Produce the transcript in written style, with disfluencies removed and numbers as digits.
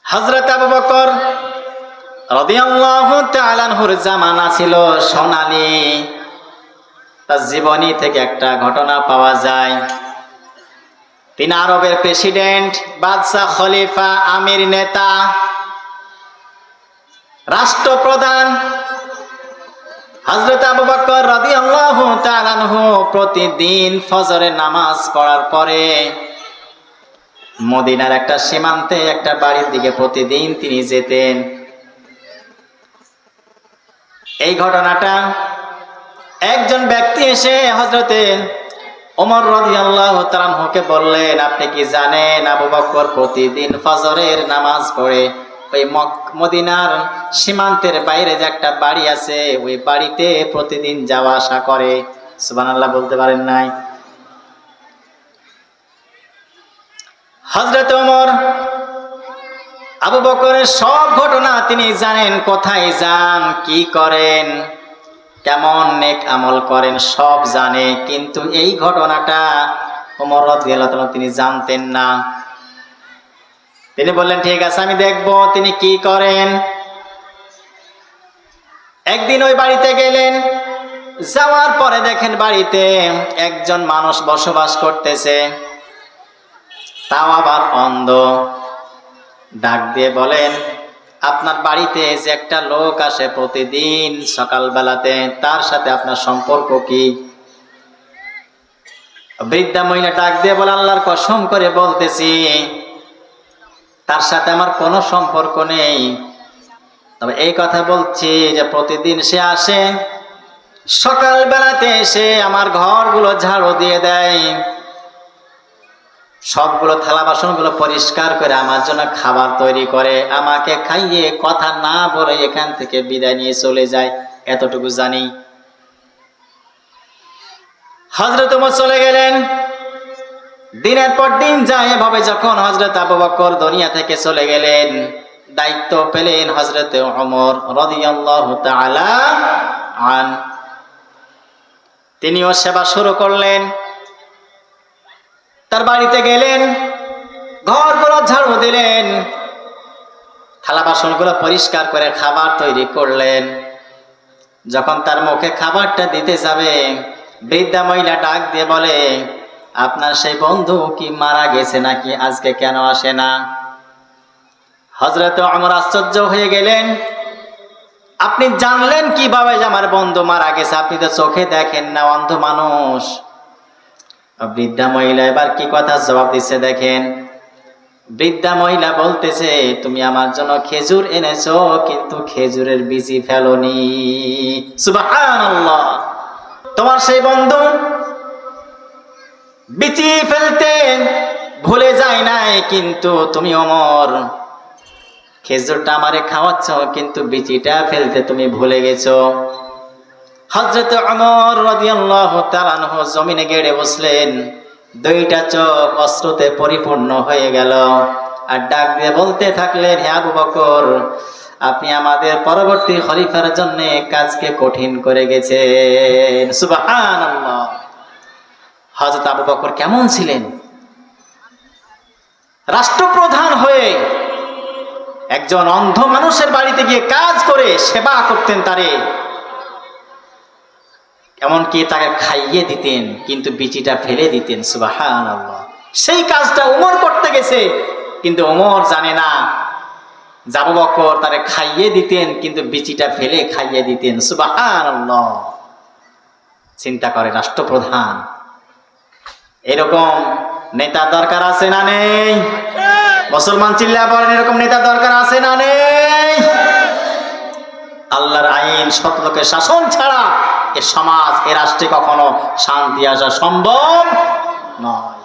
হযরত আবু বকর রাদিয়াল্লাহু তাআলা আনহুর জামানা ছিল সোনালী। তার জীবনী থেকে একটা ঘটনা পাওয়া যায়। তিনি আরবের প্রেসিডেন্ট, বাদশা, খলিফা, আমির, নেতা, রাষ্ট্রপ্রধান। হযরত আবু বকর রাদিয়াল্লাহু তাআলা আনহু প্রতিদিন ফজরের নামাজ পড়ার পরে মদিনার একটা সীমান্তে একটা বাড়ির দিকে প্রতিদিন তিনি যেতেন। এই ঘটনাটা একজন ব্যক্তি এসে হযরতে ওমর রাদিয়াল্লাহু তাআলা আনহুকে বললেন, আপনি কি জানেন আবু বকর প্রতিদিন ফজরের নামাজ পড়ে ওই মদিনার সীমান্তের বাইরে যে একটা বাড়ি আছে ওই বাড়িতে প্রতিদিন যাওয়া আসা করে? সুবহানাল্লাহ বলতে পারেন নাই? হযরত ওমর আবু বকরের সব ঘটনা তিনি জানেন, কোথায় যান, কি করেন, কেমন নেক আমল করেন সব জানে, কিন্তু এই ঘটনাটা ওমর রাদিয়াল্লাহু তাআলা তিনি জানতেন না। তিনি বললেন, ঠিক আছে আমি দেখব তিনি কি করেন। একদিন ওই বাড়িতে গেলেন, যাওয়ার পরে দেখেন বাড়িতে একজন মানুষ বসবাস করতেছে, তাও আবার অন্ধ। ডাক দিয়ে বলেন, আপনার বাড়িতে যে একটা লোক আসে প্রতিদিন সকালবেলাতে, তার সাথে আপনার সম্পর্ক কি? বৃদ্ধা মহিলা ডাক দিয়ে বলে, আল্লাহর কসম করে বলতেছি তার সাথে আমার কোনো সম্পর্ক নেই, তবে এই কথা বলছি যে প্রতিদিন সে আসে, সকালবেলাতে এসে আমার ঘরগুলো ঝাড়ু দিয়ে দেয়, সবগুলো থালা বাসনগুলো পরিষ্কার করে আমার জন্য খাবার তৈরি করে, আমাকে খাইয়ে কথা না বলে এখান থেকে বিদায় নিয়ে চলে যায়, এতটুকু জানি। হযরত ওমর চলে গেলেন। দিনের পর দিন যায় এভাবে। যখন হযরত আবু বকর দুনিয়া থেকে চলে গেলেন, দায়িত্ব পেলেন হযরত ওমর রাদিয়াল্লাহু তাআলা আন। তিনিও সেবা শুরু করলেন। তার বাড়িতে গেলেন, ঘরগুলো ঝাড়ু দিলেন, থালা বাসনগুলো পরিষ্কার করে খাবার তৈরি করলেন। যখন তার মুখে খাবারটা দিতে যাবে, বৃদ্ধা মহিলা ডাক দিয়ে বলে, আপনার সেই বন্ধু কি মারা গেছে নাকি, আজকে কেন আসে না? হযরত ওমর আশ্চর্য হয়ে গেলেন, আপনি জানলেন কিভাবে যে আমার বন্ধু মারা গেছে? আপনি তো চোখে দেখেন না, অন্ধ মানুষ। বৃদ্ধা মহিলা এবার কি কথা জবাব দিচ্ছে দেখেন। বৃদ্ধা মহিলা বলতেছে, তুমি আমার জন্য খেজুর এনেছো কিন্তু খেজুরের বীজই ফেলোনি। সুবহানাল্লাহ। তোমার সেই বন্ধু বীজই ফেলতে ভুলে যায় নাই, কিন্তু তুমি ওমর খেজুরটা আমারে খাওয়াচ্ছ কিন্তু বীজটা ফেলতে তুমি ভুলে গেছো। হযরত ওমর রাদিয়াল্লাহু তাআলা আনহু জমিনে গেড়ে বসলেন, দুইটা চোখ অশ্রুতে পরিপূর্ণ হয়ে গেল, আর ডাক দিয়ে বলতে থাকলেন, হে আবু বকর, আপনি আমাদের পরবর্তী খলিফার জন্য কাজকে কঠিন করে গেছেন। সুবহানাল্লাহ। হযরত আবু বকর কেমন ছিলেন? রাষ্ট্রপ্রধান হয়ে একজন অন্ধ মানুষের বাড়িতে গিয়ে কাজ করে সেবা করতেন, তারে এমনকি তাকে খাইয়ে দিতেন কিন্তু বিচিটা ফেলে দিতেন। সুবহানাল্লাহ। সেই কাজটা ওমর করতে গেছে, কিন্তু ওমর জানে না আবু বকর তারে খাইয়ে দিতেন কিন্তু বিচিটা ফেলে খাইয়ে দিতেন। সুবহানাল্লাহ। চিন্তা করে, রাষ্ট্রপ্রধান, এরকম নেতা দরকার আছে না নেই? মুসলমান চিল্লা বলেন, এরকম নেতা দরকার আছে না নেই? আল্লাহর আইন, সৎ লোকের শাসন ছাড়া এ সমাজ, এ রাষ্ট্রে কখনো শান্তি আসা সম্ভব নয়।